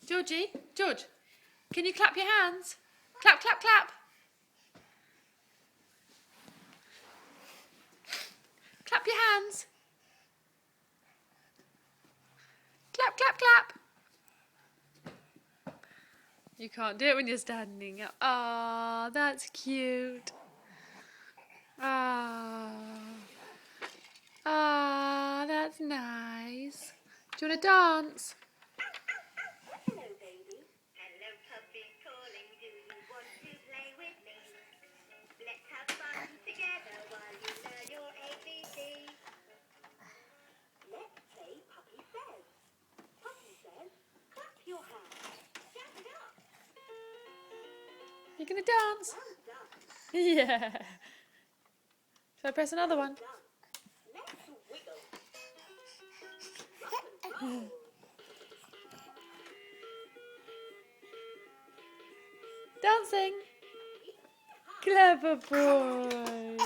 Georgie, George, can you clap your hands? Clap, clap, clap. Clap your hands. Clap, clap, clap. You can't do it when you're standing up. Ah, that's cute. Ah, that's nice. Do you want to dance? Hello, baby. Hello, puppy calling. Do you want to play with me? Let's have fun together while you learn your ABC. Let's play Puppy Says. Puppy says, clap your hands. Shout it up. You're going to dance? Well done. Yeah. Shall I press another one? Done. Let's wiggle. Rock and roll. Dancing. Clever boy.